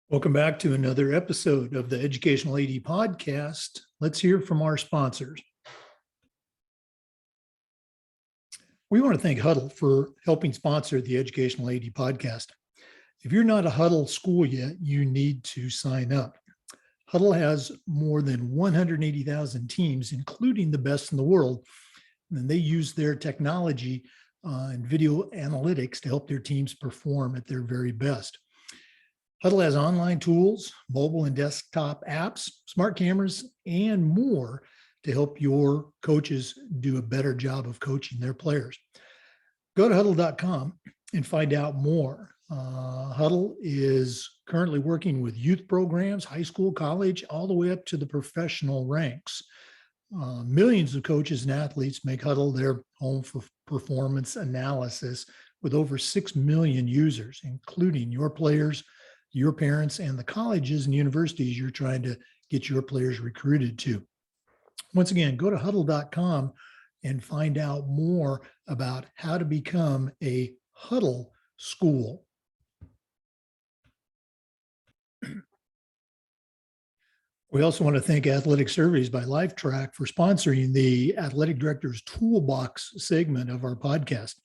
Welcome back to another episode of the Educational AD Podcast. Let's hear from our sponsors. We want to thank Huddle for helping sponsor the Educational AD Podcast. If you're not a Huddle school yet, you need to sign up. Huddle has more than 180,000 teams, including the best in the world, and they use their technology and video analytics to help their teams perform at their very best. Huddle has online tools, mobile and desktop apps, smart cameras, and more to help your coaches do a better job of coaching their players. Go to huddle.com and find out more. Huddle is currently working with youth programs, high school, college, all the way up to the professional ranks. Millions of coaches and athletes make Huddle their home for performance analysis with over 6 million users, including your players, your parents, and the colleges and universities you're trying to get your players recruited to. Once again, go to huddle.com and find out more about how to become a Huddle school. We also want to thank Athletic Surveys by Lifetrack for sponsoring the Athletic Director's Toolbox segment of our podcast.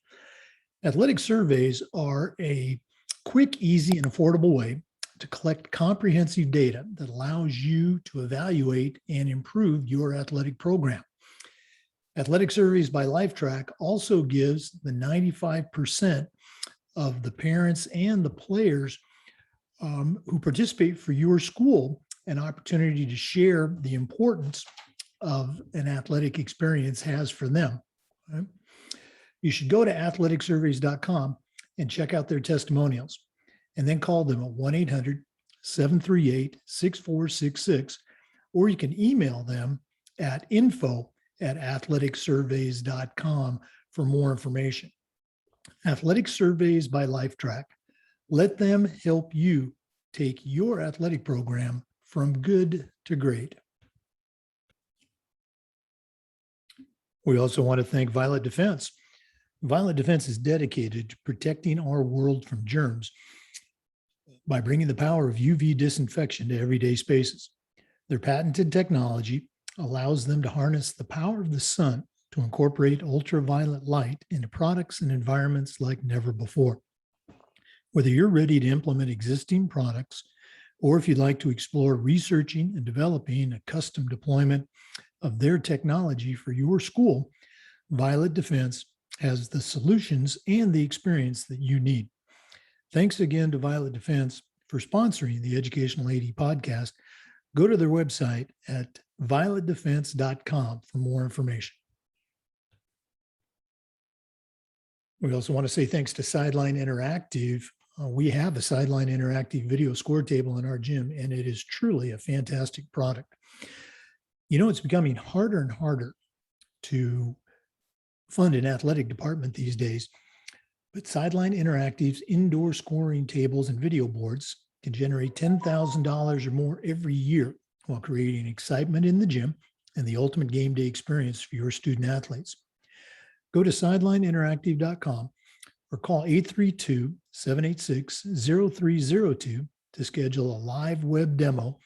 Athletic surveys are a quick, easy, and affordable way to collect comprehensive data that allows you to evaluate and improve your athletic program. Athletic Surveys by Lifetrack also gives the 95% of the parents and the players who participate for your school an opportunity to share the importance of an athletic experience has for them. Right? You should go to athleticsurveys.com and check out their testimonials, and then call them at 1-800-738-6466, or you can email them at info@athleticsurveys.com for more information. Athletic Surveys by Lifetrack. Let them help you take your athletic program from good to great. We also want to thank Violet Defense. Violet Defense is dedicated to protecting our world from germs by bringing the power of UV disinfection to everyday spaces. Their patented technology allows them to harness the power of the sun to incorporate ultraviolet light into products and environments like never before. Whether you're ready to implement existing products, or if you'd like to explore researching and developing a custom deployment of their technology for your school, Violet Defense has the solutions and the experience that you need. Thanks again to Violet Defense for sponsoring the Educational AD Podcast. Go to their website at violetdefense.com for more information. We also want to say thanks to Sideline Interactive. We have a Sideline Interactive video score table in our gym, and it is truly a fantastic product. You know, it's becoming harder and harder to fund an athletic department these days, but Sideline Interactive's indoor scoring tables and video boards can generate $10,000 or more every year while creating excitement in the gym and the ultimate game day experience for your student athletes. Go to sidelineinteractive.com or call 832-786-0302 to schedule a live web demo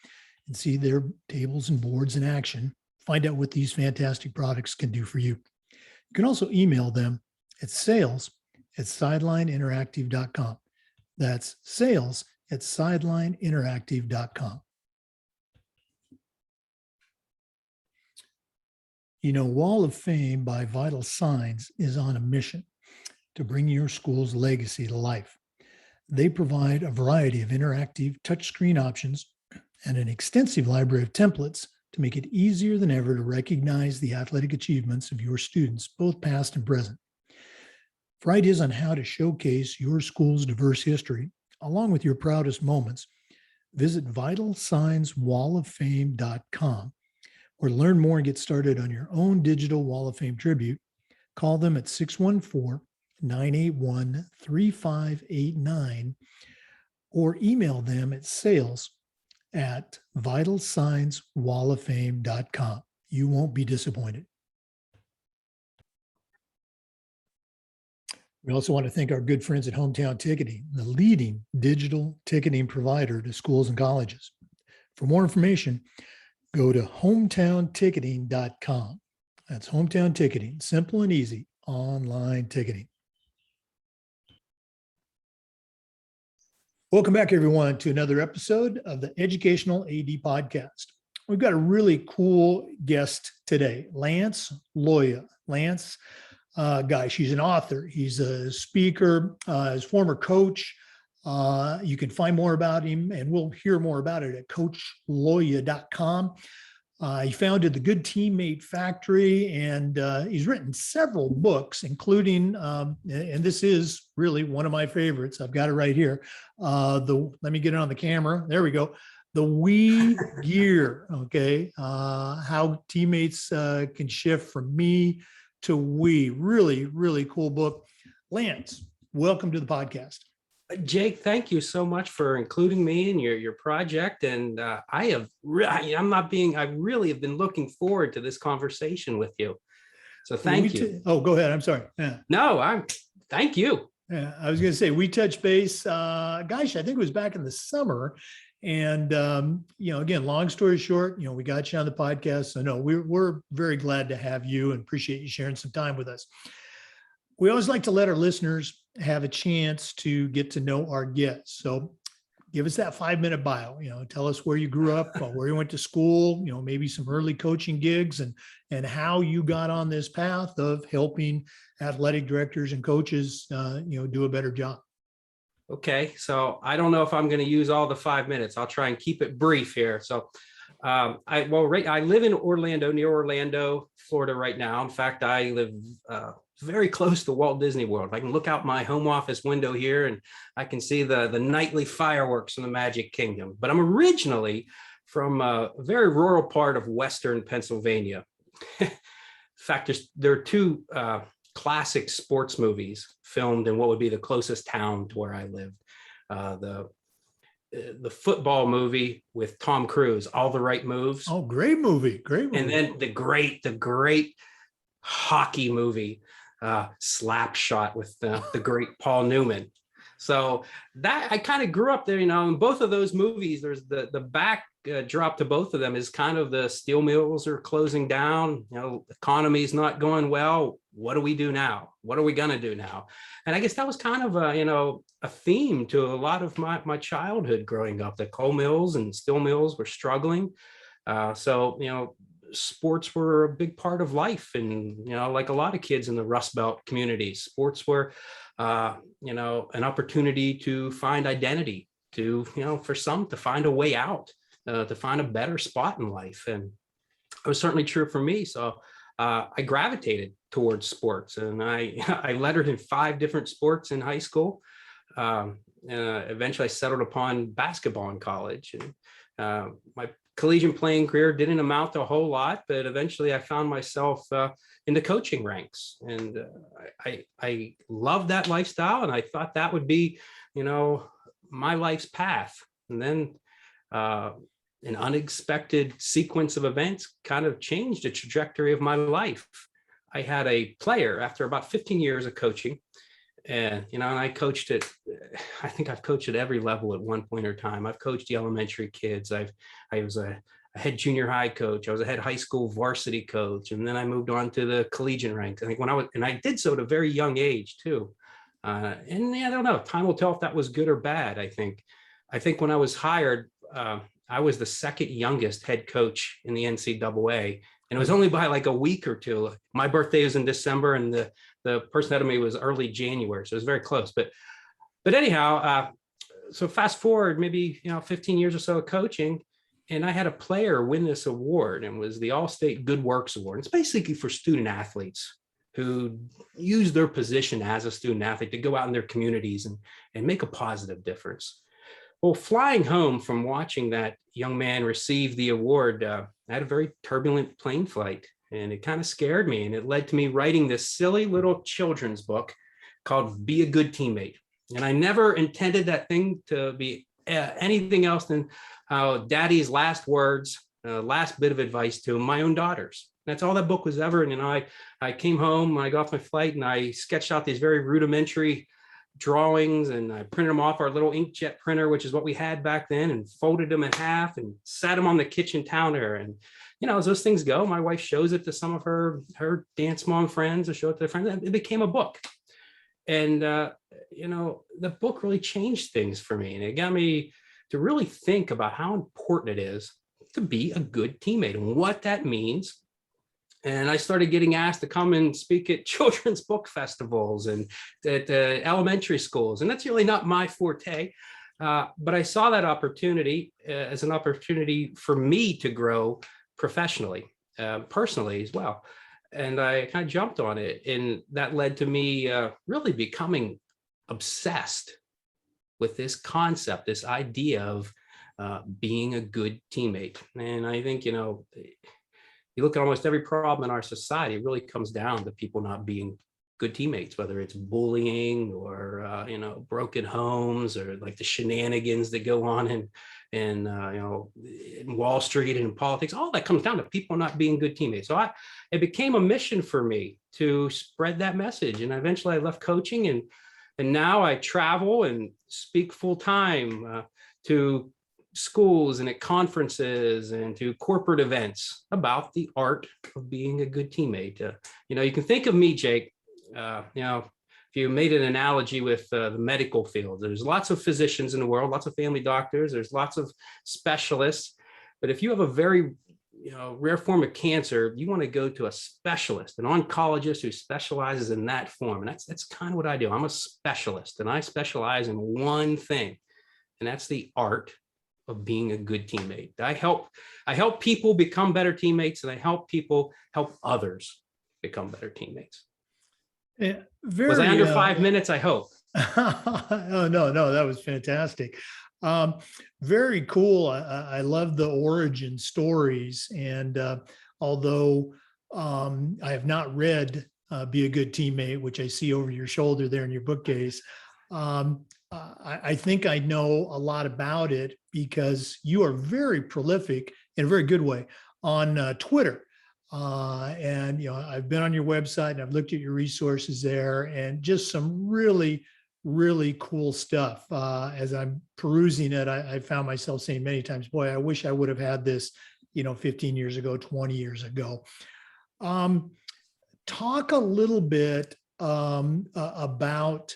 and see their tables and boards in action. Find out what these fantastic products can do for you. You can also email them at sales@sidelineinteractive.com. That's sales@sidelineinteractive.com. You know, Wall of Fame by Vital Signs is on a mission to bring your school's legacy to life. They provide a variety of interactive touchscreen options and an extensive library of templates to make it easier than ever to recognize the athletic achievements of your students, both past and present. For ideas on how to showcase your school's diverse history, along with your proudest moments, visit vitalsignswalloffame.com, or to learn more and get started on your own digital Wall of Fame tribute, call them at 614-981-3589 or email them at sales@vitalsignswalloffame.com. You won't be disappointed. We also want to thank our good friends at Hometown Ticketing, the leading digital ticketing provider to schools and colleges. For more information, go to hometownticketing.com. That's Hometown Ticketing, simple and easy online ticketing. Welcome back, everyone, to another episode of the Educational AD Podcast. We've got a really cool guest today, Lance Loya. Lance, gosh, he's an author. He's a speaker, his former coach. You can find more about him, and we'll hear more about it at coachloya.com. He founded the Good Teammate Factory, and he's written several books, including, and this is really one of my favorites. I've got it right here. Let me get it on the camera. There we go. The We Gear. Okay, how teammates can shift from me to we. Really, really cool book. Lance, welcome to the podcast. Jake, thank you so much for including me in your project. And I really have been looking forward to this conversation with you. So thank you. Go ahead. I'm sorry. Yeah. No, thank you. Yeah, I was going to say, we touched base, I think it was back in the summer. And, again, long story short, we got you on the podcast. So no, we're very glad to have you and appreciate you sharing some time with us. We always like to let our listeners have a chance to get to know our guests. So give us that 5-minute bio, tell us where you grew up, where you went to school, maybe some early coaching gigs and how you got on this path of helping athletic directors and coaches, do a better job. Okay. So I don't know if I'm going to use all the 5 minutes. I'll try and keep it brief here. So I live in Orlando, near Orlando, Florida right now. In fact, I live very close to Walt Disney World. I can look out my home office window here and I can see the nightly fireworks in the Magic Kingdom. But I'm originally from a very rural part of Western Pennsylvania. In fact, there are two classic sports movies filmed in what would be the closest town to where I lived. The football movie with Tom Cruise, All the Right Moves. Oh, great movie. And then the great hockey movie, Slapshot with the great Paul Newman. So that I kind of grew up there, in both of those movies. There's the backdrop to both of them is kind of the steel mills are closing down. The economy's not going well. What do we do now? What are we going to do now? And I guess that was kind of a theme to a lot of my childhood growing up. The coal mills and steel mills were struggling. So sports were a big part of life. And, like a lot of kids in the Rust Belt communities, sports were, an opportunity to find identity, to, for some to find a way out, to find a better spot in life. And it was certainly true for me. So I gravitated towards sports, and I lettered in 5 different sports in high school. Eventually I settled upon basketball in college, and my collegiate playing career didn't amount to a whole lot, but eventually I found myself in the coaching ranks, and I loved that lifestyle, and I thought that would be, my life's path. And then an unexpected sequence of events kind of changed the trajectory of my life. I had a player after about 15 years of coaching, and I coached at, I think I've coached at every level at one point or time. I've coached the elementary kids. I was a head junior high coach. I was a head high school varsity coach, and then I moved on to the collegiate ranks. I think I did so at a very young age too. I don't know. Time will tell if that was good or bad. I think when I was hired, I was the second youngest head coach in the NCAA. And it was only by like a week or two. My birthday was in December, and the person ahead of me was early January. So it was very close. But anyhow, so fast forward maybe 15 years or so of coaching, and I had a player win this award, and it was the All-State Good Works Award. It's basically for student athletes who use their position as a student athlete to go out in their communities and make a positive difference. Well, flying home from watching that young man receive the award, I had a very turbulent plane flight, and it kind of scared me. And it led to me writing this silly little children's book called Be a Good Teammate. And I never intended that thing to be anything else than Daddy's last words, last bit of advice to my own daughters. That's all that book was ever. And I came home, I got off my flight, and I sketched out these very rudimentary drawings, and I printed them off our little inkjet printer, which is what we had back then, and folded them in half and sat them on the kitchen counter. And as those things go, my wife shows it to some of her dance mom friends, or show it to their friends, and it became a book. And the book really changed things for me, and it got me to really think about how important it is to be a good teammate and what that means. And I started getting asked to come and speak at children's book festivals and at elementary schools. And that's really not my forte. But I saw that opportunity as an opportunity for me to grow professionally, personally as well. And I kind of jumped on it. And that led to me really becoming obsessed with this concept, this idea of being a good teammate. And I think, you look at almost every problem in our society, it really comes down to people not being good teammates, whether it's bullying or, broken homes, or like the shenanigans that go on in Wall Street and in politics. All that comes down to people not being good teammates. So it became a mission for me to spread that message. And eventually I left coaching, and now I travel and speak full time to schools and at conferences and to corporate events about the art of being a good teammate. You can think of me, Jake, if you made an analogy with the medical field, there's lots of physicians in the world, lots of family doctors, there's lots of specialists. But if you have a very rare form of cancer, you want to go to a specialist, an oncologist who specializes in that form. And that's kind of what I do. I'm a specialist, and I specialize in one thing, and that's the art of being a good teammate. I help people become better teammates, and I help people help others become better teammates. Yeah, was I under 5 minutes? I hope. Oh, no, that was fantastic. Very cool. I love the origin stories. And although I have not read Be a Good Teammate, which I see over your shoulder there in your bookcase, I think I know a lot about it because you are very prolific in a very good way on Twitter. And I've been on your website and I've looked at your resources there, and just some really, really cool stuff. As I'm perusing it, I found myself saying many times, boy, I wish I would have had this, 15 years ago, 20 years ago. Talk a little bit about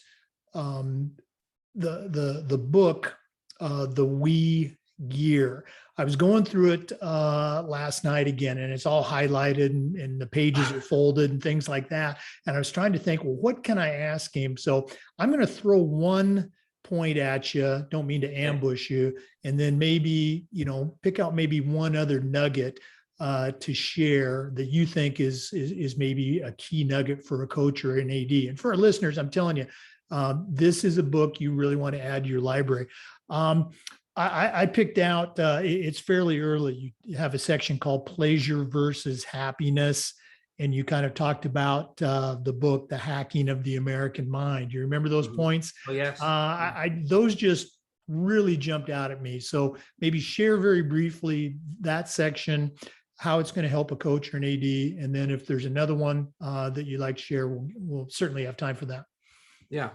the book, The We Gear. I was going through it last night again, and it's all highlighted and the pages are folded and things like that. And I was trying to think, well, what can I ask him? So I'm going to throw one point at you. Don't mean to ambush you. And then maybe, pick out maybe one other nugget to share that you think is maybe a key nugget for a coach or an AD. And for our listeners, I'm telling you, this is a book you really want to add to your library. I picked out, it's fairly early. You have a section called Pleasure versus Happiness. And you kind of talked about the book, The Hacking of the American Mind. You remember those points? Oh, yes. Those just really jumped out at me. So maybe share very briefly that section, how it's going to help a coach or an AD. And then if there's another one that you'd like to share, we'll certainly have time for that. Yeah.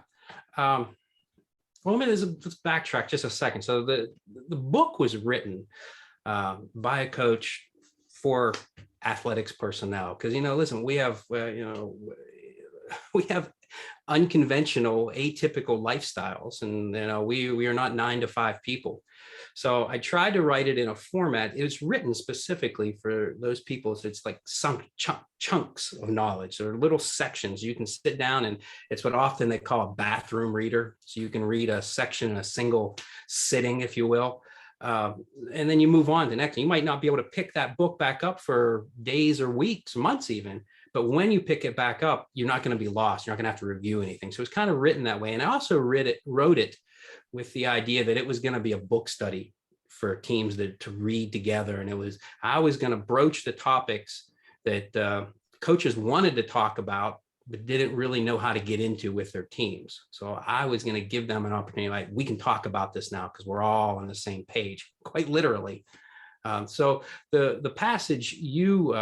Well, let's backtrack just a second. So the book was written by a coach for athletics personnel, because listen, we have unconventional, atypical lifestyles, and we are not 9-to-5 people. So I tried to write it in a format. It was written specifically for those people. So it's like some chunks of knowledge, or little sections. You can sit down, and it's what often they call a bathroom reader. So you can read a section in a single sitting, if you will. And then you move on to the next. You might not be able to pick that book back up for days or weeks, months even. But when you pick it back up, you're not going to be lost. You're not going to have to review anything. So it's kind of written that way. And I also wrote it with the idea that it was going to be a book study for teams to read together. And I was going to broach the topics that coaches wanted to talk about, but didn't really know how to get into with their teams. So I was going to give them an opportunity, like, we can talk about this now because we're all on the same page, quite literally. So the passage you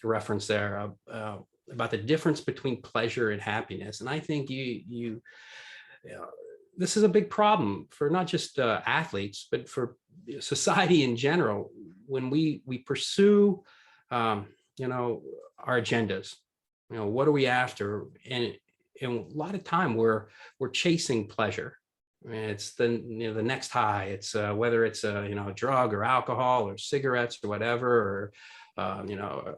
reference there about the difference between pleasure and happiness. And I think you know, this is a big problem for not just athletes, but for society in general. When we pursue, you know, our agendas, you know, what are we after? And a lot of time we're chasing pleasure. I mean, it's the, you know, the next high. It's whether it's a, you know, a drug or alcohol or cigarettes or whatever, or you know,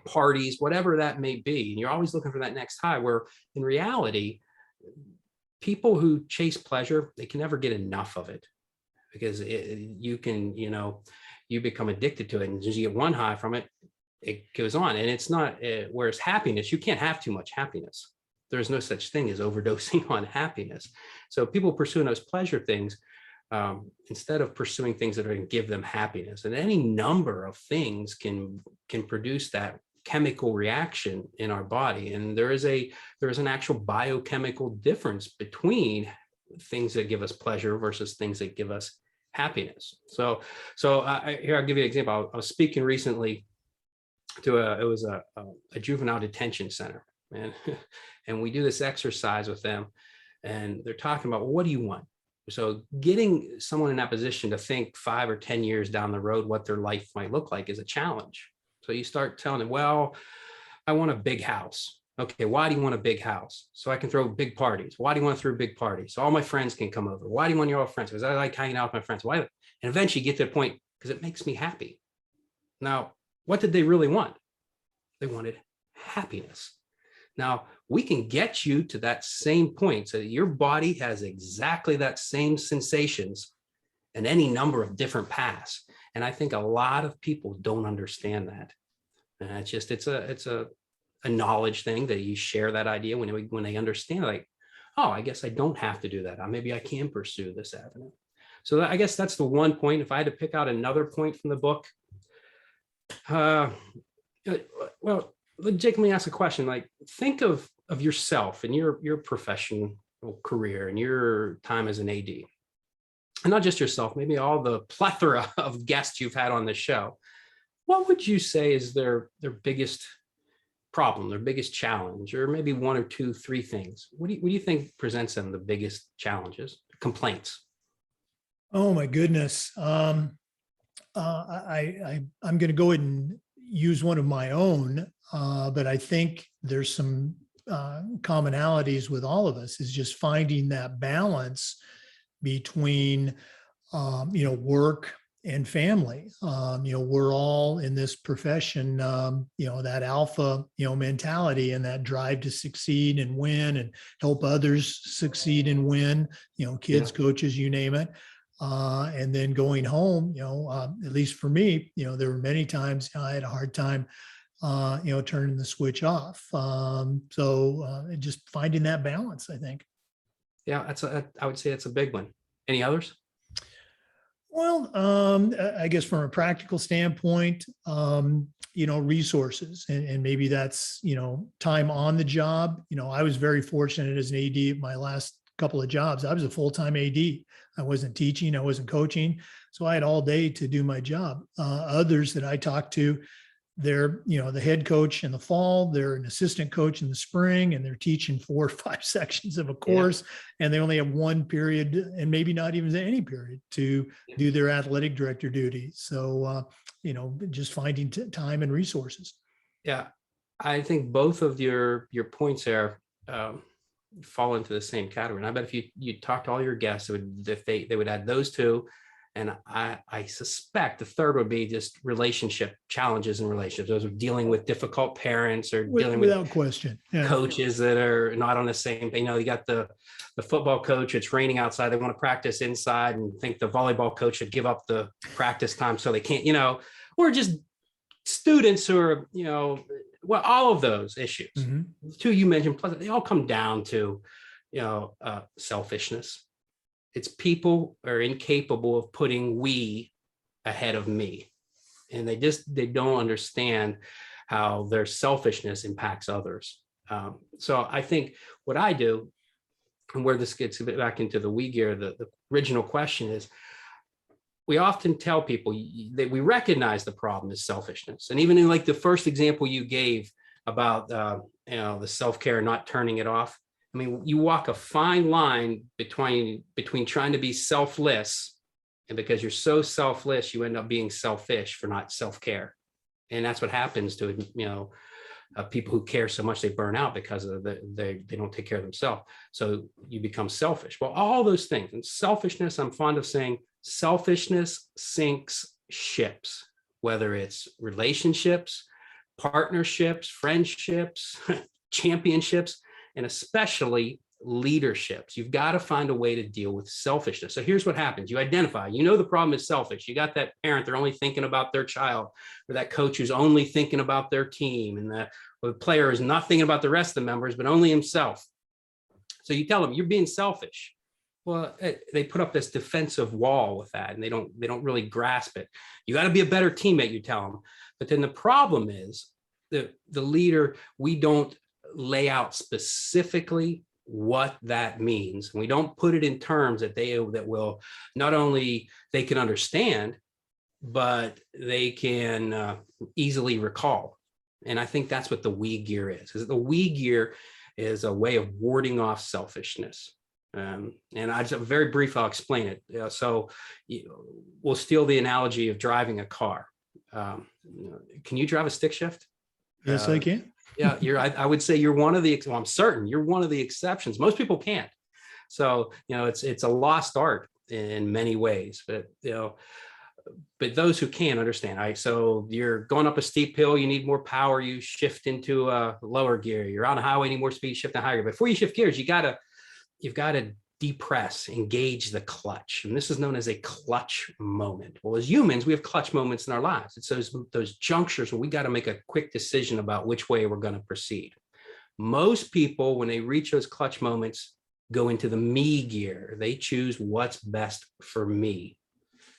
parties, whatever that may be. And you're always looking for that next high, where in reality, people who chase pleasure, they can never get enough of it, because you can, you know, you become addicted to it, and as you get one high from it, it goes on. And it's not, whereas happiness, you can't have too much happiness. There's no such thing as overdosing on happiness. So people pursuing those pleasure things, instead of pursuing things that are going to give them happiness, and any number of things can produce that chemical reaction in our body. And there is an actual biochemical difference between things that give us pleasure versus things that give us happiness. So here, I'll give you an example. I was speaking recently to a juvenile detention center, and we do this exercise with them, and they're talking about, well, what do you want? So getting someone in that position to think 5 or 10 years down the road what their life might look like is a challenge. So you start telling them, well, I want a big house. Okay, why do you want a big house? So I can throw big parties. Why do you want to throw a big party? So all my friends can come over. Why do you want your friends? Because I like hanging out with my friends. Why? And eventually you get to the point, because it makes me happy. Now, what did they really want? They wanted happiness. Now, we can get you to that same point so that your body has exactly that same sensations in any number of different paths. And I think a lot of people don't understand that. And it's just, it's a knowledge thing that you share that idea when they understand, like, oh, I guess I don't have to do that. Maybe I can pursue this avenue. So I guess that's the one point. If I had to pick out another point from the book, well, Jake, let me ask a question. Like, think of yourself and your professional career and your time as an AD, and not just yourself, maybe all the plethora of guests you've had on the show. What would you say is their biggest problem, their biggest challenge, or maybe 1 or 2, 3 things? What do you think presents them the biggest challenges, complaints? Oh my goodness. I'm going to go ahead and use one of my own, but I think there's some commonalities with all of us, is just finding that balance between, you know, work and family. You know, we're all in this profession, you know, that alpha, you know, mentality and that drive to succeed and win and help others succeed and win, you know, kids, coaches, you name it. And then going home, you know, at least for me, you know, there were many times I had a hard time, you know, turning the switch off. So just finding that balance, I think. Yeah, I would say that's a big one. Any others? Well, I guess from a practical standpoint, you know, resources, and maybe that's, you know, time on the job. You know, I was very fortunate as an AD at my last couple of jobs. I was a full-time AD. I wasn't teaching, I wasn't coaching. So I had all day to do my job. Others that I talked to, they're, you know, the head coach in the fall, they're an assistant coach in the spring, and they're teaching 4 or 5 sections of a course, and they only have 1 period, and maybe not even any period, to do their athletic director duties. So, you know, just finding time and resources. Yeah, I think both of your points there fall into the same category. And I bet if you talk to all your guests, they would add those 2. And I suspect the third would be just relationship challenges in relationships. Those are dealing with difficult parents, or dealing without with question, coaches that are not on the same. You know, you got the football coach. It's raining outside. They want to practice inside, and think the volleyball coach should give up the practice time so they can't. You know, or just students who are, you know, well, all of those issues. Mm-hmm. The 2 you mentioned, plus they all come down to, you know, selfishness. It's people are incapable of putting we ahead of me, and they don't understand how their selfishness impacts others. So I think what I do, and where this gets a bit back into the we gear, the original question is, we often tell people that we recognize the problem is selfishness. And even in like the first example you gave about, the self-care, not turning it off. I mean, you walk a fine line between trying to be selfless, and because you're so selfless, you end up being selfish for not self-care. And that's what happens to, people who care so much, they burn out because of they don't take care of themselves. So you become selfish. Well, all those things, and selfishness, I'm fond of saying, selfishness sinks ships, whether it's relationships, partnerships, friendships, championships, and especially leaderships. You've got to find a way to deal with selfishness. So here's what happens. You identify, the problem is selfish. You got that parent, they're only thinking about their child, or that coach who's only thinking about their team, and the player is not thinking about the rest of the members, but only himself. So you tell them, you're being selfish. Well, they put up this defensive wall with that, and they don't really grasp it. You got to be a better teammate, you tell them. But then the problem is the leader, we don't lay out specifically what that means. We don't put it in terms that will not only they can understand, but they can easily recall. And I think that's what the we gear is. The we gear is a way of warding off selfishness. And I just very brief, I'll explain it. So we'll steal the analogy of driving a car. Can you drive a stick shift? Yes, I can. Yeah, I would say you're one of the, I'm certain you're one of the exceptions. Most people can't. So, it's a lost art in many ways, but those who can understand. All right. So you're going up a steep hill, you need more power, you shift into a lower gear. You're on a highway, need more speed, shift to higher gear. Before you shift gears, you've got to depress, engage the clutch. And this is known as a clutch moment. Well, as humans, we have clutch moments in our lives. It's those junctures where we got to make a quick decision about which way we're going to proceed. Most people, when they reach those clutch moments, go into the me gear. They choose what's best for me.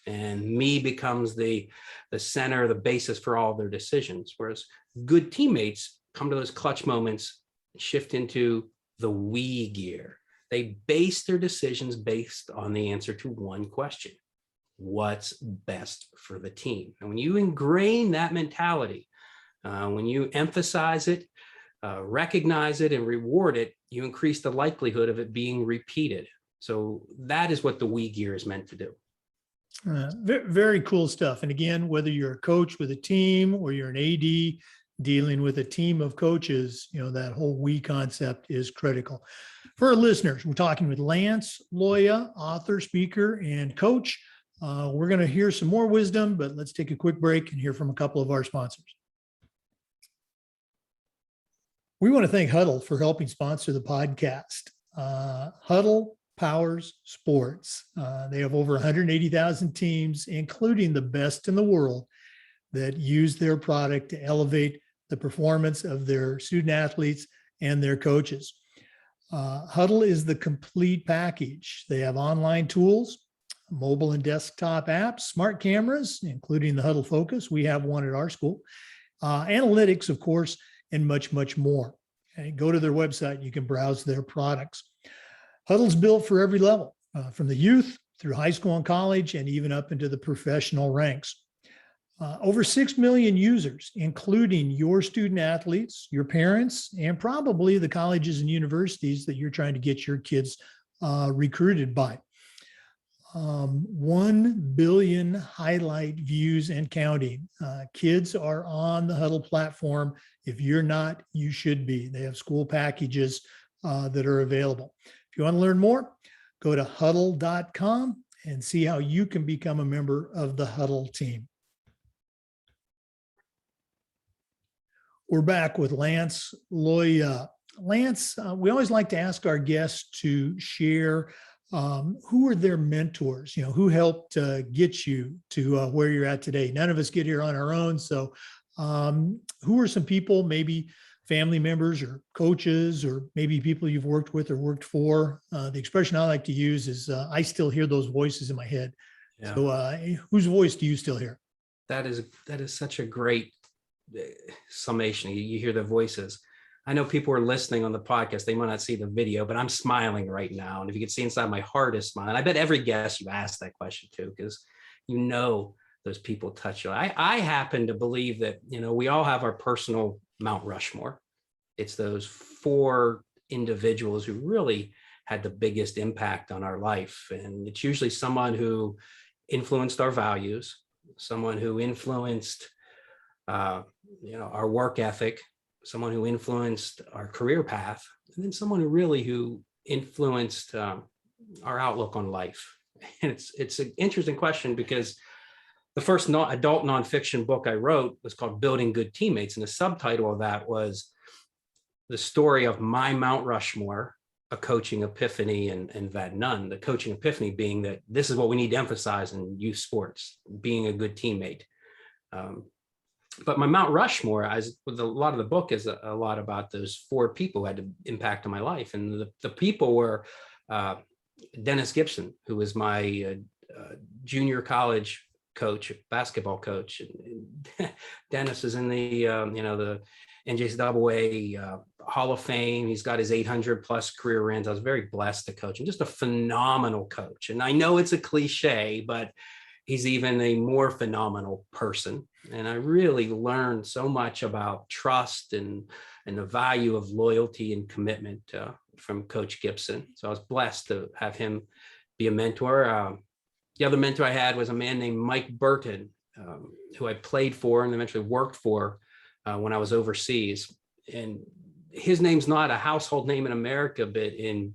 And me becomes the center, the basis for all their decisions. Whereas good teammates come to those clutch moments, shift into the we gear. They base their decisions based on the answer to one question: what's best for the team? And when you ingrain that mentality, when you emphasize it, recognize it, and reward it, you increase the likelihood of it being repeated. So that is what the we gear is meant to do. Very cool stuff. And again, whether you're a coach with a team or you're an AD dealing with a team of coaches, that whole we concept is critical. For our listeners, we're talking with Lance Loya, author, speaker, and coach. We're going to hear some more wisdom, but let's take a quick break and hear from a couple of our sponsors. We want to thank Huddle for helping sponsor the podcast. Huddle powers sports. They have over 180,000 teams, including the best in the world, that use their product to elevate the performance of their student athletes and their coaches. Huddle is the complete package. They have online tools, mobile and desktop apps, smart cameras, including the Huddle Focus. We have one at our school. Analytics, of course, and much, much more. Okay, go to their website. You can browse their products. Huddle's built for every level, from the youth through high school and college, and even up into the professional ranks. Over 6 million users, including your student athletes, your parents, and probably the colleges and universities that you're trying to get your kids recruited by. 1 billion highlight views and counting. Kids are on the Huddle platform. If you're not, you should be. They have school packages that are available. If you want to learn more, go to huddle.com and see how you can become a member of the Huddle team. We're back with Lance Loya. Lance, we always like to ask our guests to share who are their mentors, who helped get you to where you're at today. None of us get here on our own. So who are some people, maybe family members or coaches, or maybe people you've worked with or worked for? The expression I like to use is I still hear those voices in my head. Yeah. So whose voice do you still hear? That is such a great summation. You hear the voices. I know people are listening on the podcast. They might not see the video, but I'm smiling right now. And if you could see inside, my heart is smiling. I bet every guest you asked that question to, because those people touch you. I happen to believe that, we all have our personal Mount Rushmore. It's those 4 individuals who really had the biggest impact on our life. And it's usually someone who influenced our values, someone who influenced, our work ethic, someone who influenced our career path, and then someone who influenced our outlook on life. And it's an interesting question, because the first adult nonfiction book I wrote was called Building Good Teammates. And the subtitle of that was the story of my Mount Rushmore, a coaching epiphany, and that none. The coaching epiphany being that this is what we need to emphasize in youth sports, being a good teammate. But my Mount Rushmore, with a lot of the book, is a lot about those 4 people who had an impact on my life. And the people were Dennis Gibson, who was my junior college coach, basketball coach. And Dennis is in the the NCAA Hall of Fame. He's got his 800 plus career wins. I was very blessed to coach him. Just a phenomenal coach. And I know it's a cliche, but he's even a more phenomenal person. And I really learned so much about trust and the value of loyalty and commitment from Coach Gibson. So I was blessed to have him be a mentor. The other mentor I had was a man named Mike Burton, who I played for and eventually worked for when I was overseas. And his name's not a household name in America, but in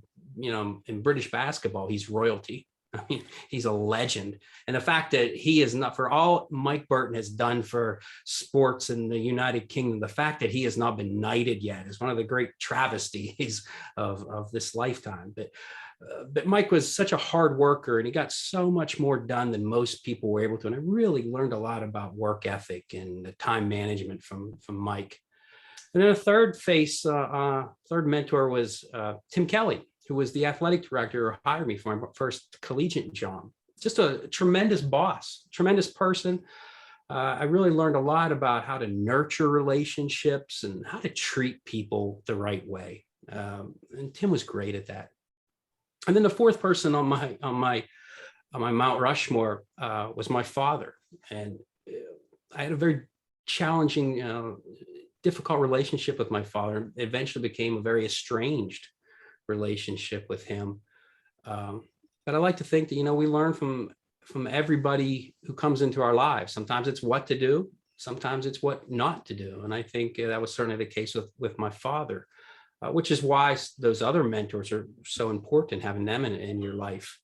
British basketball, he's royalty. I mean, he's a legend. And the fact that he is not, for all Mike Burton has done for sports in the United Kingdom, the fact that he has not been knighted yet is one of the great travesties of this lifetime. But Mike was such a hard worker, and he got so much more done than most people were able to. And I really learned a lot about work ethic and the time management from Mike. And then a third mentor was Tim Kelly, who was the athletic director who hired me for my first collegiate job. Just a tremendous boss, tremendous person. I really learned a lot about how to nurture relationships and how to treat people the right way. And Tim was great at that. And then the 4th person on my Mount Rushmore was my father. And I had a very challenging, difficult relationship with my father. It eventually became a very estranged relationship with him. But I like to think that, we learn from everybody who comes into our lives. Sometimes it's what to do, sometimes it's what not to do. And I think that was certainly the case with my father, which is why those other mentors are so important, having them in your life.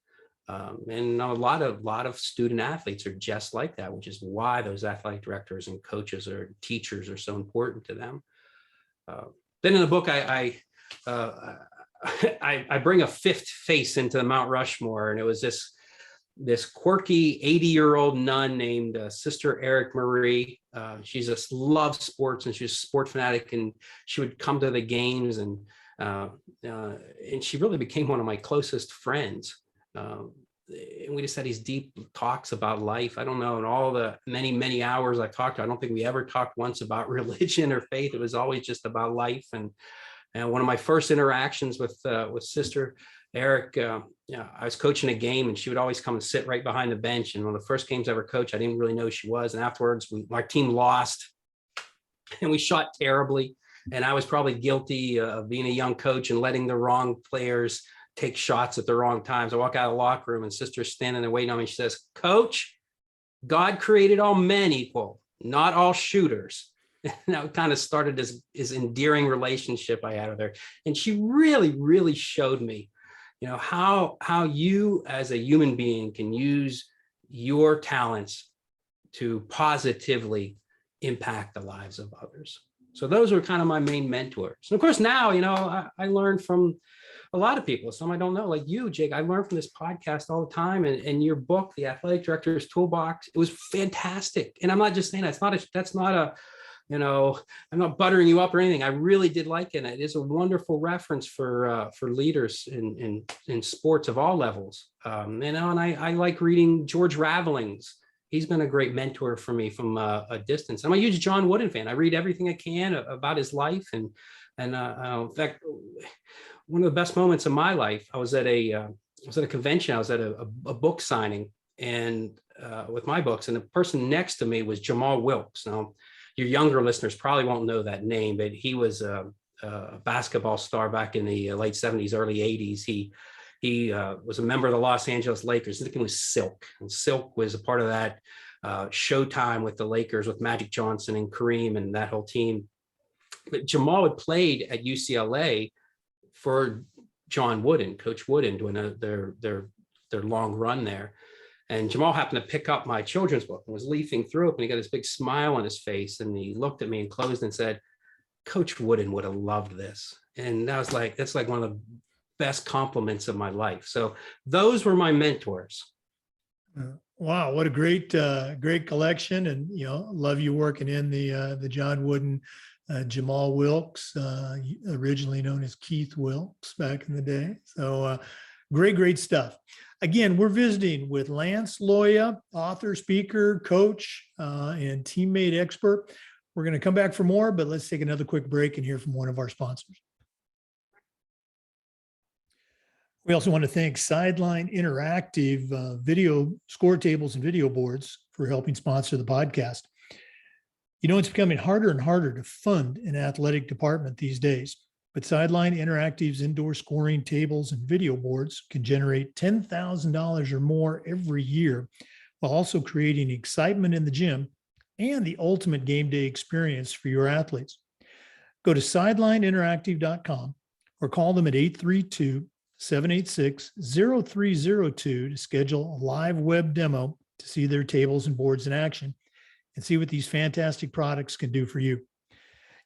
And a lot of student athletes are just like that, which is why those athletic directors and coaches or teachers are so important to them. Then in the book, I bring a 5th face into the Mount Rushmore, and it was this quirky 80-year-old nun named Sister Eric Marie. She just loved sports, and she was a sport fanatic, and she would come to the games, and she really became one of my closest friends. And we just had these deep talks about life. I don't know, in all the many, many hours I talked to her, I don't think we ever talked once about religion or faith. It was always just about life. And one of my first interactions with Sister Eric, I was coaching a game, and she would always come and sit right behind the bench. And one of the first games I ever coached, I didn't really know who she was. And afterwards, our team lost, and we shot terribly. And I was probably guilty of being a young coach and letting the wrong players take shots at the wrong times. I walk out of the locker room, and Sister's standing there waiting on me. She says, "Coach, God created all men equal, not all shooters." And that kind of started this endearing relationship I had with her. And she really, really showed me, how you as a human being can use your talents to positively impact the lives of others. So those were kind of my main mentors. And of course, now, I learned from a lot of people. Some I don't know, like you, Jake. I learned from this podcast all the time, and your book, The Athletic Director's Toolbox, it was fantastic. And I'm not just saying that. I'm not buttering you up or anything. I really did like it. It is a wonderful reference for leaders in sports of all levels. And I like reading George Raveling's. He's been a great mentor for me from a distance. I'm a huge John Wooden fan. I read everything I can about his life. And in fact, one of the best moments of my life, I was at a convention. I was at a book signing, and with my books, and the person next to me was Jamal Wilkes. Now, your younger listeners probably won't know that name, but he was a basketball star back in the late 70s, early 80s. He was a member of the Los Angeles Lakers. I think it was Silk, and Silk was a part of that Showtime with the Lakers with Magic Johnson and Kareem and that whole team. But Jamal had played at UCLA for John Wooden, Coach Wooden, doing their long run there. And Jamal happened to pick up my children's book and was leafing through it, and he got this big smile on his face, and he looked at me and closed and said, "Coach Wooden would have loved this." And I was like, that's like one of the best compliments of my life. So those were my mentors. Wow, what a great collection. And, love you working in the John Wooden, Jamal Wilkes, originally known as Keith Wilkes back in the day. So great stuff. Again, we're visiting with Lance Loya, author, speaker, coach, and teammate expert. We're going to come back for more, but let's take another quick break and hear from one of our sponsors. We also want to thank Sideline Interactive video score tables and video boards for helping sponsor the podcast. It's becoming harder and harder to fund an athletic department these days, but Sideline Interactive's indoor scoring tables and video boards can generate $10,000 or more every year, while also creating excitement in the gym and the ultimate game day experience for your athletes. Go to sidelineinteractive.com or call them at 832-786-0302 to schedule a live web demo to see their tables and boards in action and see what these fantastic products can do for you.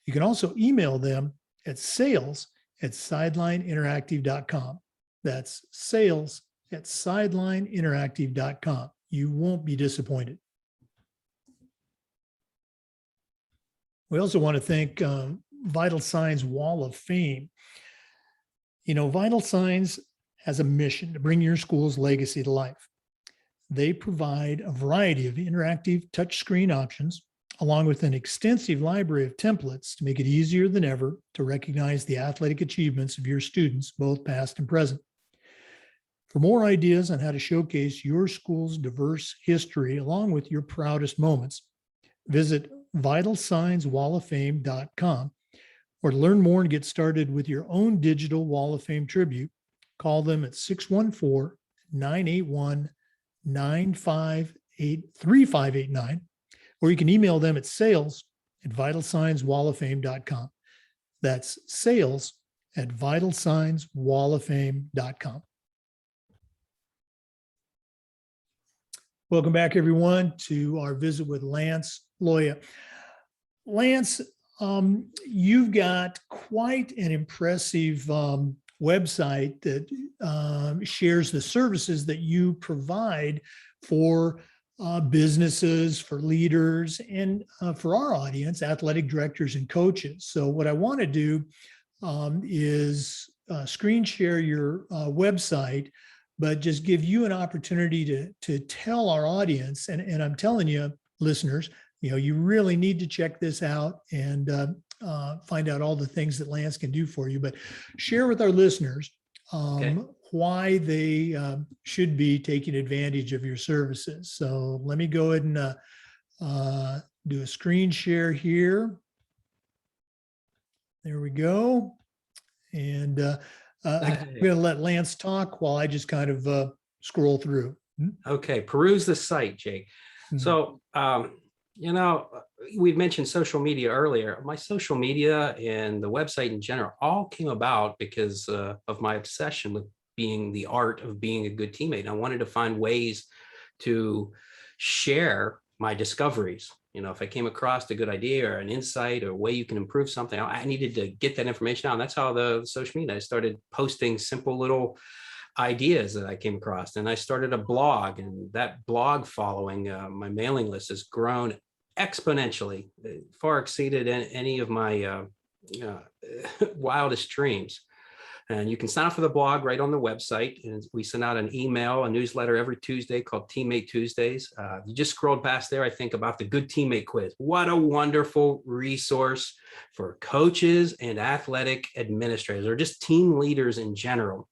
You can also email them at sales@sidelineinteractive.com. That's sales@sidelineinteractive.com. You won't be disappointed. We also want to thank Vital Signs Wall of Fame. Vital Signs has a mission to bring your school's legacy to life. They provide a variety of interactive touchscreen options, along with an extensive library of templates to make it easier than ever to recognize the athletic achievements of your students, both past and present. For more ideas on how to showcase your school's diverse history, along with your proudest moments, visit vitalsignswalloffame.com, or to learn more and get started with your own digital Wall of Fame tribute, call them at 614-981-3589, or you can email them at sales@vitalsignswalloffame.com. That's sales@vitalsignswalloffame.com. Welcome back, everyone, to our visit with Lance Loya. Lance, you've got quite an impressive website that shares the services that you provide for businesses, for leaders, and for our audience, athletic directors and coaches. So what I want to do is screen share your website, but just give you an opportunity to tell our audience, and I'm telling you, listeners, you really need to check this out and find out all the things that Lance can do for you. But share with our listeners why they should be taking advantage of your services. So let me go ahead and do a screen share here. There we go. And I'm going to let Lance talk while I just kind of scroll through. Okay, peruse the site, Jake. So, we've mentioned social media earlier. My social media and the website in general all came about because of my obsession with being the art of being a good teammate. I wanted to find ways to share my discoveries. If I came across a good idea or an insight or a way you can improve something, I needed to get that information out. And that's how the social media, I started posting simple little ideas that I came across. And I started a blog, and that blog following, my mailing list, has grown exponentially. It far exceeded any of my wildest dreams. And you can sign up for the blog right on the website. And we send out an email, a newsletter every Tuesday called Teammate Tuesdays. You just scrolled past there, I think, about the Good Teammate Quiz. What a wonderful resource for coaches and athletic administrators, or just team leaders in general.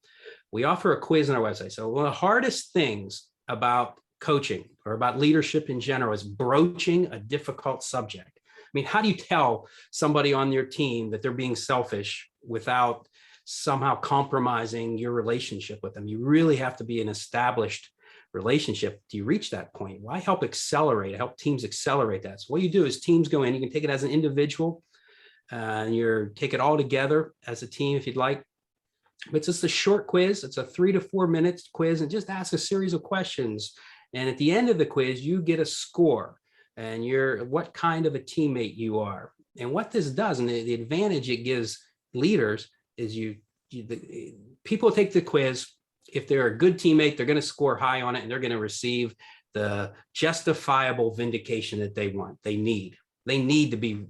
We offer a quiz on our website. So one of the hardest things about coaching or about leadership in general is broaching a difficult subject. I mean, how do you tell somebody on your team that they're being selfish without somehow compromising your relationship with them? You really have to be an established relationship to reach that point. Well, I help teams accelerate that. So what you do is teams go in, you can take it as an individual, and you take it all together as a team if you'd like. But it's just a short quiz. It's a 3 to 4 minutes quiz, and just ask a series of questions. And at the end of the quiz, you get a score and what kind of a teammate you are. And what this does, and the advantage it gives leaders is people take the quiz. If they're a good teammate, they're going to score high on it, and they're going to receive the justifiable vindication that they want. They need to be,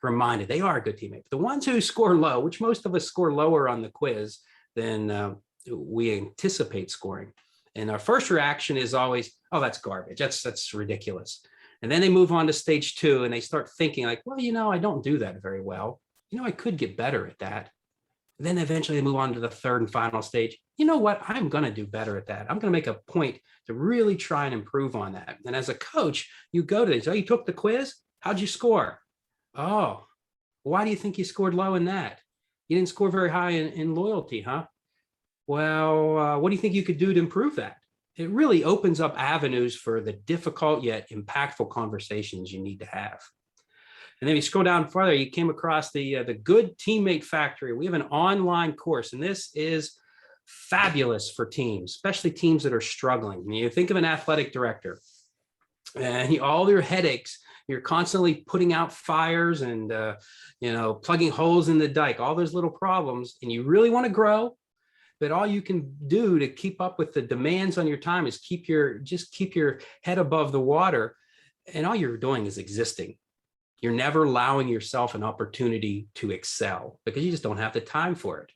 reminded they are a good teammate. The ones who score low, which most of us score lower on the quiz than we anticipate scoring. And our first reaction is always, oh, that's garbage. That's ridiculous. And then they move on to stage 2 and they start thinking like, well, I don't do that very well. I could get better at that. And then eventually they move on to the third and final stage. You know what? I'm going to do better at that. I'm going to make a point to really try and improve on that. And as a coach, you go to this. Oh, you took the quiz? How'd you score? Oh, why do you think you scored low in that? You didn't score very high in loyalty, huh? Well, what do you think you could do to improve that? It really opens up avenues for the difficult yet impactful conversations you need to have. And then you scroll down further, you came across the Good Teammate Factory. We have an online course, and this is fabulous for teams, especially teams that are struggling. You think of an athletic director and all your headaches. You're constantly putting out fires and plugging holes in the dike, all those little problems, and you really want to grow. But all you can do to keep up with the demands on your time is keep your head above the water, and all you're doing is existing. You're never allowing yourself an opportunity to excel because you just don't have the time for it.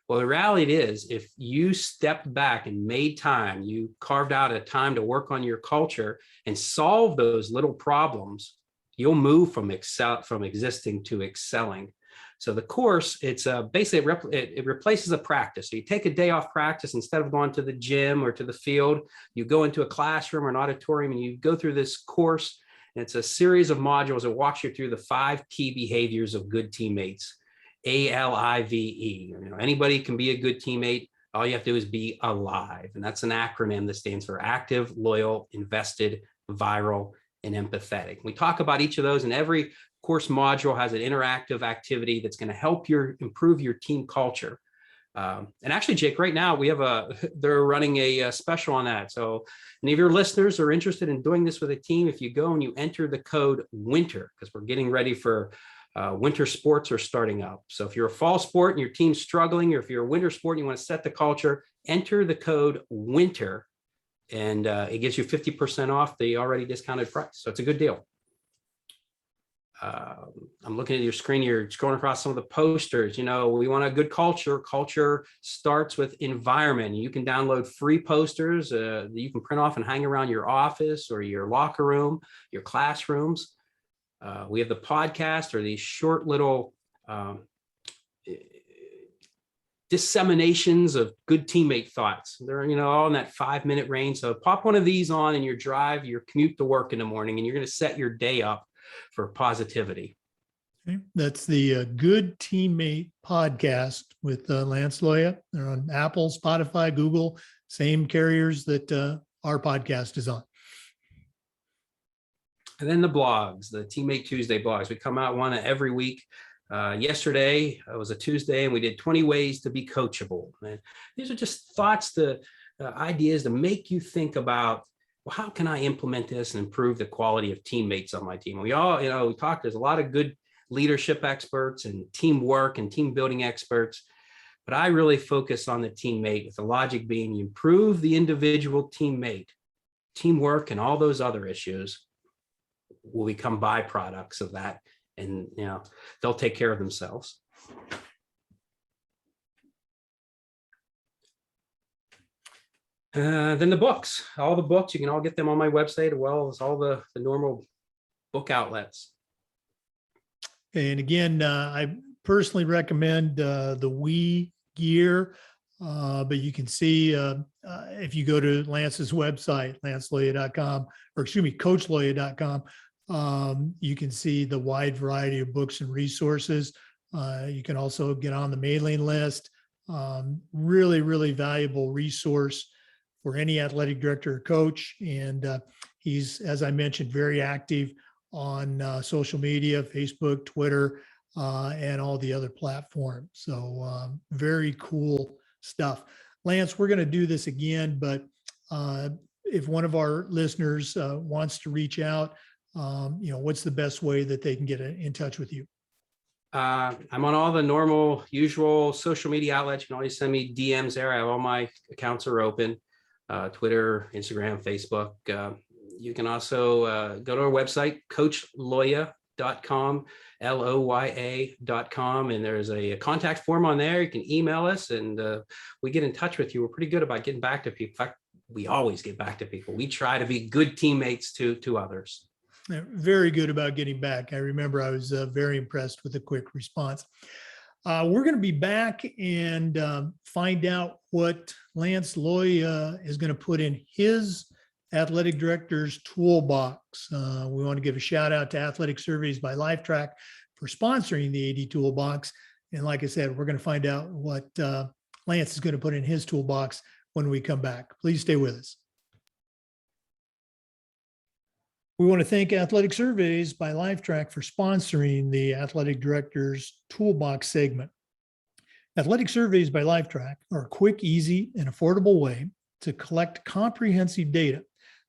Well, the reality is, if you stepped back and made time, you carved out a time to work on your culture and solve those little problems, you'll move from existing to excelling. So the course, it's basically it replaces a practice. So you take a day off practice. Instead of going to the gym or to the field, you go into a classroom or an auditorium and you go through this course. And it's a series of modules that walks you through the 5 key behaviors of good teammates. ALIVE. Anybody can be a good teammate. All you have to do is be alive. And that's an acronym that stands for active, loyal, invested, viral, and empathetic. We talk about each of those, and every course module has an interactive activity that's going to help improve your team culture. And actually, Jake, right now they're running a special on that. So any of your listeners are interested in doing this with a team, if you go and you enter the code WINTER, because we're getting ready for winter sports are starting up. So if you're a fall sport and your team's struggling, or if you're a winter sport and you want to set the culture, enter the code WINTER, and it gives you 50% off the already discounted price. So it's a good deal. I'm looking at your screen. You're scrolling across some of the posters. We want a good culture. Culture starts with environment. You can download free posters that you can print off and hang around your office or your locker room, your classrooms. We have the podcast, or these short little disseminations of good teammate thoughts. They're, all in that 5-minute range. So pop one of these on in your drive, your commute to work in the morning, and you're going to set your day up for positivity. Okay. That's the Good Teammate podcast with Lance Loya. They're on Apple, Spotify, Google, same carriers that our podcast is on. And then the blogs, the Teammate Tuesday blogs. We come out one every week. Yesterday was a Tuesday, and we did 20 ways to be coachable. And these are just thoughts, ideas to make you think about, well, how can I implement this and improve the quality of teammates on my team? We all, there's a lot of good leadership experts and teamwork and team building experts, but I really focus on the teammate, with the logic being you improve the individual teammate. Teamwork and all those other issues will become byproducts of that, and they'll take care of themselves. Then the books, all the books, you can all get them on my website, as well as all the normal book outlets. And again, I personally recommend the We gear, but you can see if you go to Lance's website, lanceloya.com, or excuse me, coachloya.com, you can see the wide variety of books and resources. You can also get on the mailing list. Really, really valuable resource for any athletic director or coach. And he's, as I mentioned, very active on social media, Facebook, Twitter, and all the other platforms. So very cool stuff. Lance, we're going to do this again, but if one of our listeners wants to reach out, what's the best way that they can get in touch with you? I'm on all the normal, usual social media outlets. You can always send me DMs there. I have all my accounts are open, Twitter, Instagram, Facebook. You can also go to our website, coachloya.com, LOYA.com. And there's a contact form on there. You can email us and we get in touch with you. We're pretty good about getting back to people. In fact, we always get back to people. We try to be good teammates to others. Very good about getting back. I remember I was very impressed with the quick response. We're going to be back and find out what Lance Loya is going to put in his athletic director's toolbox. We want to give a shout out to Athletic Surveys by Lifetrack for sponsoring the AD Toolbox. And like I said, we're going to find out what Lance is going to put in his toolbox when we come back. Please stay with us. We want to thank Athletic Surveys by Lifetrack for sponsoring the Athletic Director's Toolbox segment. Athletic Surveys by Lifetrack are a quick, easy, and affordable way to collect comprehensive data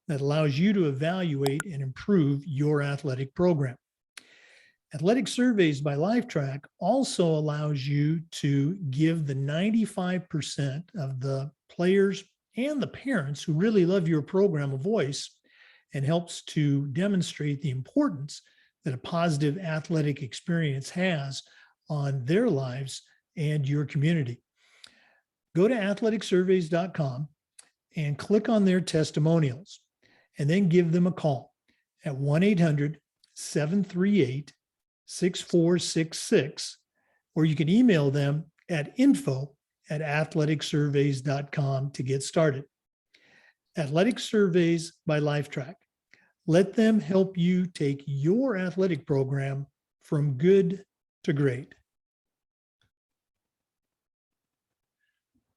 that allows you to evaluate and improve your athletic program. Athletic Surveys by Lifetrack also allows you to give the 95% of the players and the parents who really love your program a voice, and helps to demonstrate the importance that a positive athletic experience has on their lives and your community. Go to athleticsurveys.com and click on their testimonials, and then give them a call at 1-800-738-6466, or you can email them at info@athleticsurveys.com to get started. Athletic Surveys by Lifetrack. Let them help you take your athletic program from good to great.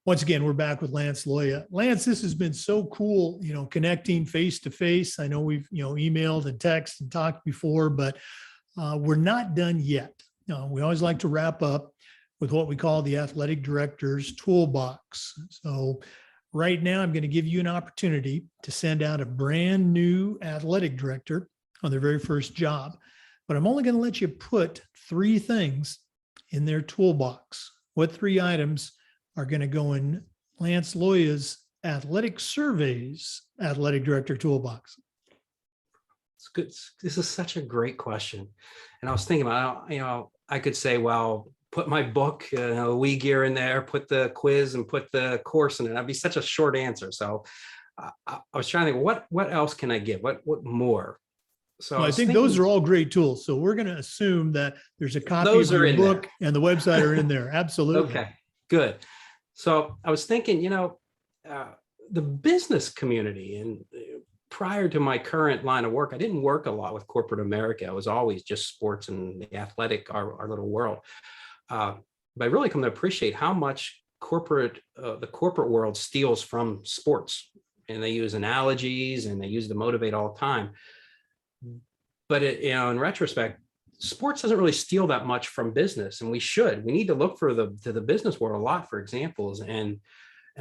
Once again, we're back with Lance Loya. Lance, this has been so cool, connecting face to face. I know we've, emailed and texted and talked before, but we're not done yet. We always like to wrap up with what we call the athletic director's toolbox. So right now, I'm going to give you an opportunity to send out a brand new athletic director on their very first job, but I'm only going to let you put 3 things in their toolbox. What 3 items are going to go in Lance Loya's Athletic Surveys athletic director toolbox? It's good. This is such a great question. And I was thinking about, I could say, well, put my book, Wii Gear in there, put the quiz and put the course in it. That'd be such a short answer. So I was trying to think, what else can I give? What more? So well, I think those are all great tools. So we're going to assume that there's a copy of your book and the website are in there. Absolutely. Okay, good. So I was thinking, the business community, and prior to my current line of work, I didn't work a lot with corporate America. I was always just sports and the athletic, our little world. But I really come to appreciate how much the corporate world steals from sports, and they use analogies and they use to motivate all the time. But in retrospect, sports doesn't really steal that much from business, and we need to look for the business world a lot for examples. And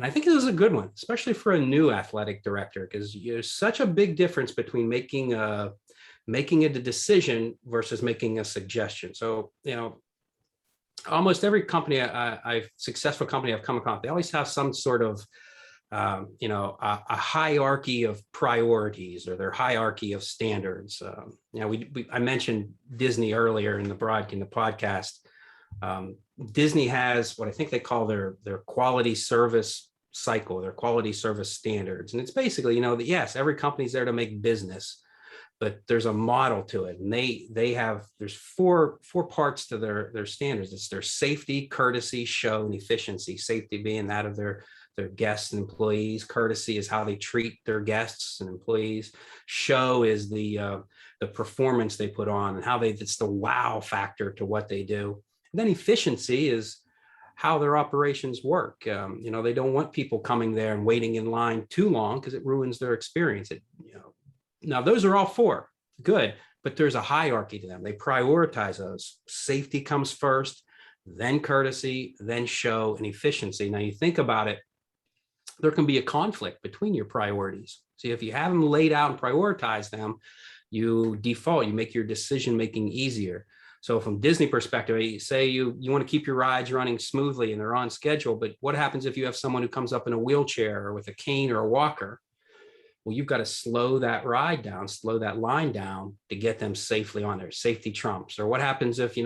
I think this is a good one, especially for a new athletic director, because there's such a big difference between making a decision versus making a suggestion. So, almost every company successful company I've come across, they always have some sort of, a hierarchy of priorities or their hierarchy of standards. I mentioned Disney earlier in the podcast. Disney has what I think they call their quality service cycle, their quality service standards. And it's basically, that yes, every company's there to make business, but there's a model to it. And there's four parts to their standards. It's their safety, courtesy, show, and efficiency. Safety being that of their their guests and employees. Courtesy is how they treat their guests and employees. Show is the performance they put on and how it's the wow factor to what they do. And then efficiency is how their operations work. They don't want people coming there and waiting in line too long because it ruins their experience. Now those are all four good, but there's a hierarchy to them. They prioritize those. Safety comes first, then courtesy, then show, and efficiency. Now you think about it, there can be a conflict between your priorities. See, if you have them laid out and prioritize them, you default, you make your decision making easier. So from Disney perspective, you say you want to keep your rides running smoothly and they're on schedule, but what happens if you have someone who comes up in a wheelchair or with a cane or a walker? Well, you've got to slow that ride down, slow that line down to get them safely on there. Safety trumps. Or what happens if,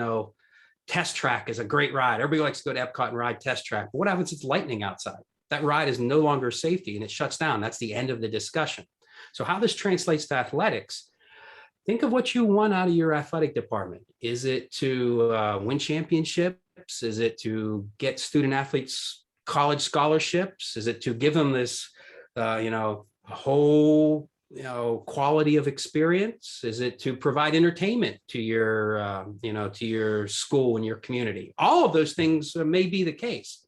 Test Track is a great ride. Everybody likes to go to Epcot and ride Test Track. But what happens if it's lightning outside? That ride is no longer safety and it shuts down. That's the end of the discussion. So how this translates to athletics, think of what you want out of your athletic department. Is it to win championships? Is it to get student athletes college scholarships? Is it to give them this, a whole, quality of experience? Is it to provide entertainment to your, to your school and your community? All of those things may be the case.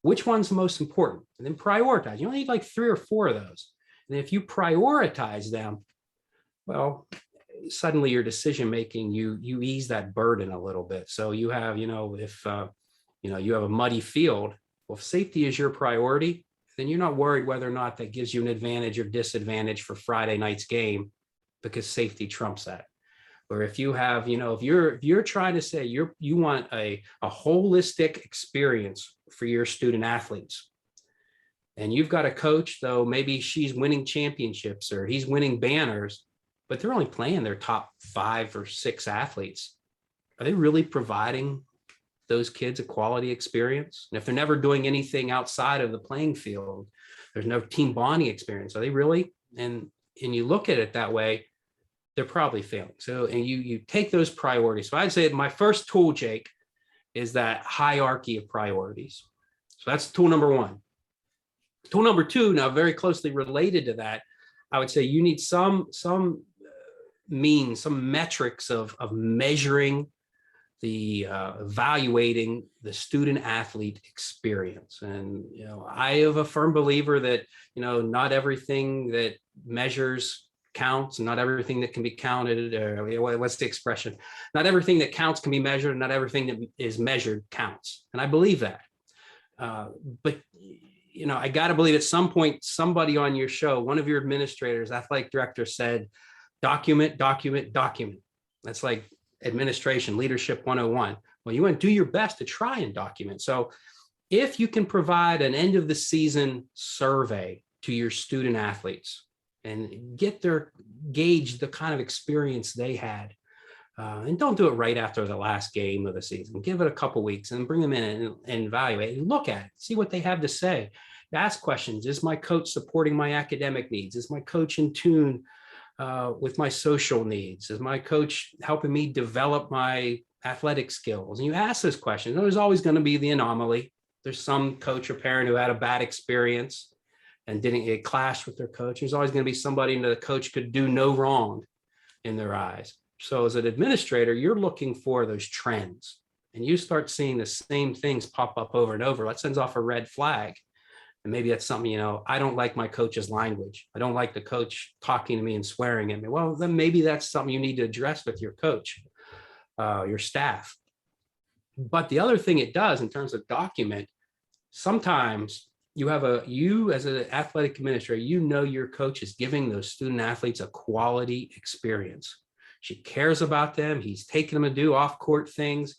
Which one's the most important? And then prioritize. You only need like 3 or 4 of those. And if you prioritize them, well, suddenly your decision making, you ease that burden a little bit. So you have, if you have a muddy field, well, if safety is your priority, then you're not worried whether or not that gives you an advantage or disadvantage for Friday night's game, because safety trumps that. Or if you have, if you're trying to say you want a holistic experience for your student athletes, and you've got a coach, though maybe she's winning championships or he's winning banners, but they're only playing their top 5 or 6 athletes. Are they really providing those kids a quality experience? And if they're never doing anything outside of the playing field, there's no team bonding experience. Are they really? And you look at it that way, they're probably failing. So, and you take those priorities. So I'd say my first tool, Jake, is that hierarchy of priorities. So that's tool number 1. Tool number 2, now very closely related to that, I would say you need some means, some metrics of measuring the evaluating the student athlete experience. And I am a firm believer that not everything that measures counts, and not everything that can be counted, or what's the expression? Not everything that counts can be measured, and not everything that is measured counts. And I believe that. But I got to believe at some point somebody on your show, one of your administrators, athletic director, said, document, document, document. That's like administration, leadership 101. Well, you want to do your best to try and document. So if you can provide an end of the season survey to your student athletes and gauge the kind of experience they had, and don't do it right after the last game of the season. Give it a couple weeks and bring them in and evaluate and look at it, see what they have to say. Ask questions. Is my coach supporting my academic needs? Is my coach in tune with my social needs? Is my coach helping me develop my athletic skills? And you ask those questions. There's always going to be the anomaly. There's some coach or parent who had a bad experience and didn't get clashed with their coach. There's always going to be somebody that the coach could do no wrong in their eyes. So as an administrator, you're looking for those trends, and you start seeing the same things pop up over and over. That sends off a red flag. And maybe that's something, I don't like my coach's language. I don't like the coach talking to me and swearing at me. Well, then maybe that's something you need to address with your coach, your staff. But the other thing it does in terms of document, sometimes you as an athletic administrator, your coach is giving those student athletes a quality experience. She cares about them. He's taking them to do off-court things.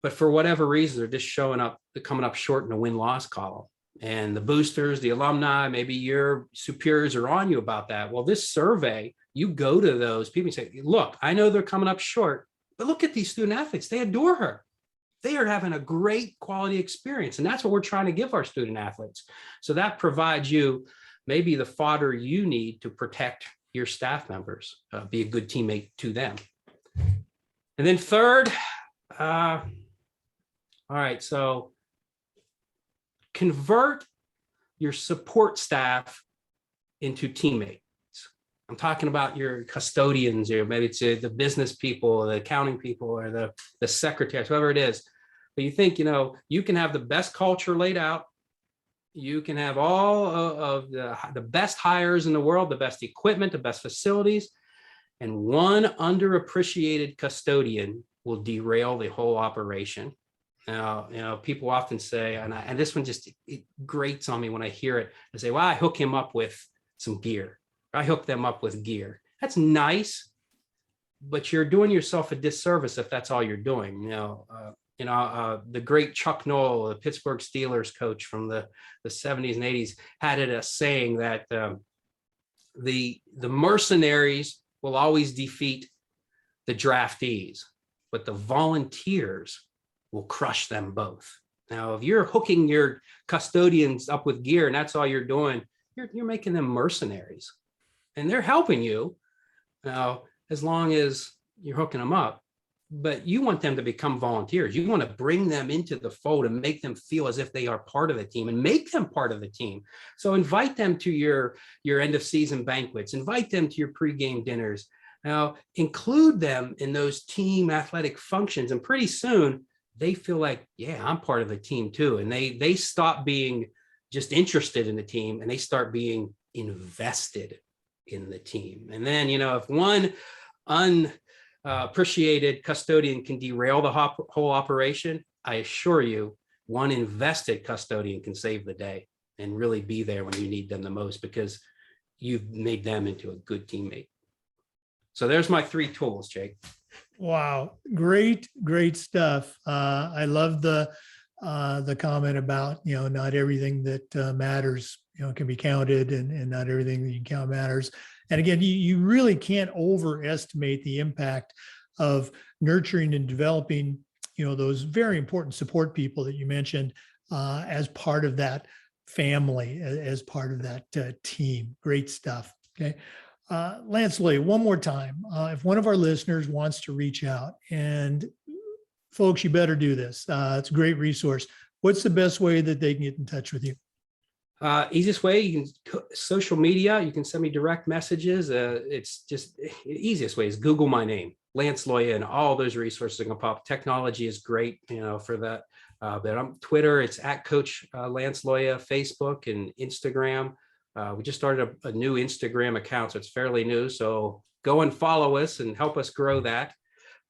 But for whatever reason, they're just they're coming up short in the win-loss column. And the boosters, the alumni, maybe your superiors are on you about that. Well, this survey, you go to those people and say, look, I know they're coming up short, but look at these student athletes. They adore her. They are having a great quality experience. And that's what we're trying to give our student athletes. So that provides you maybe the fodder you need to protect your staff members, be a good teammate to them. And then third, all right, so convert your support staff into teammates. I'm talking about your custodians, or maybe it's the business people, the accounting people, or the secretaries, whoever it is. But you think, you can have the best culture laid out. You can have all of the best hires in the world, the best equipment, the best facilities, and one underappreciated custodian will derail the whole operation. Now, people often say, and this one just, it grates on me when I hear it. I say, well, I hook him up with some gear. I hook them up with gear. That's nice, but you're doing yourself a disservice if that's all you're doing. The great Chuck Noll, the Pittsburgh Steelers coach from the 70s and 80s, had it a saying that the mercenaries will always defeat the draftees, but the volunteers will crush them both. Now, if you're hooking your custodians up with gear and that's all you're doing, you're making them mercenaries, and they're helping you now as long as you're hooking them up. But you want them to become volunteers. You want to bring them into the fold and make them feel as if they are part of the team, and make them part of the team. So invite them to your end of season banquets, invite them to your pregame dinners. Now, include them in those team athletic functions, and pretty soon they feel like, yeah, I'm part of the team too. And they stop being just interested in the team, and they start being invested in the team. And then, if one appreciated custodian can derail the whole operation, I assure you, one invested custodian can save the day and really be there when you need them the most, because you've made them into a good teammate. So there's my 3 tools, Jake. Wow. Great stuff. I love the comment about, not everything that matters, can be counted, and not everything that you count matters. And again, you really can't overestimate the impact of nurturing and developing, those very important support people that you mentioned as part of that family, as part of that team. Great stuff. Okay. Lance Loya, one more time, if one of our listeners wants to reach out, and folks, you better do this. It's a great resource. What's the best way that they can get in touch with you? Easiest way, you can social media, you can send me direct messages. It's just the easiest way is Google my name, Lance Loya, and all those resources are going to pop. Technology is great, for that. But on Twitter, it's at Coach Lance Loya, Facebook and Instagram. We just started a new Instagram account, so it's fairly new. So go and follow us and help us grow that.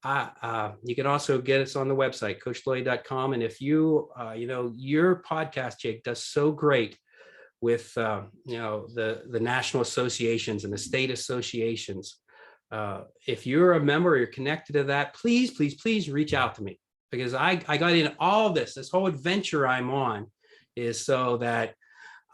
You can also get us on the website, coachloya.com. And if your podcast, Jake, does so great with, the national associations and the state associations. If you're a member or you're connected to that, please reach out to me, because I got in all this whole adventure I'm on is so that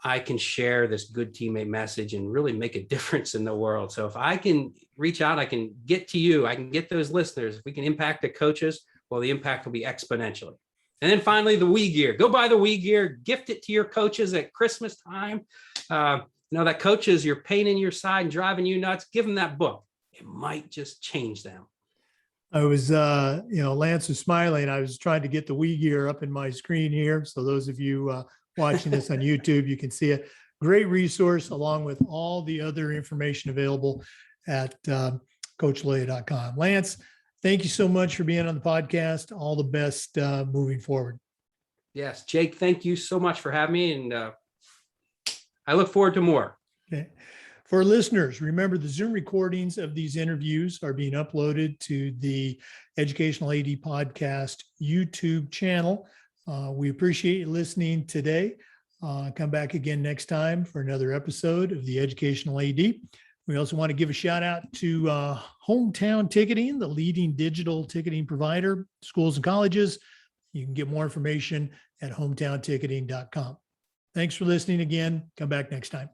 I can share this good teammate message and really make a difference in the world. So if I can reach out, I can get to you, I can get those listeners. If we can impact the coaches, well, the impact will be exponentially. And then finally, the We Gear. Go buy the We Gear, gift it to your coaches at Christmas time. That coaches, you're pain in your side and driving you nuts, give them that book. It might just change them. I was, Lance was smiling. I was trying to get the We Gear up in my screen here. So those of you watching this on YouTube, you can see it. Great resource, along with all the other information available at coachloya.com. Lance, thank you so much for being on the podcast. All the best moving forward. Yes, Jake, thank you so much for having me. And I look forward to more. Okay. For listeners, remember the Zoom recordings of these interviews are being uploaded to the Educational AD Podcast YouTube channel. We appreciate you listening today. Come back again next time for another episode of the Educational AD. We also want to give a shout out to Hometown Ticketing, the leading digital ticketing provider, schools and colleges. You can get more information at hometownticketing.com. Thanks for listening again. Come back next time.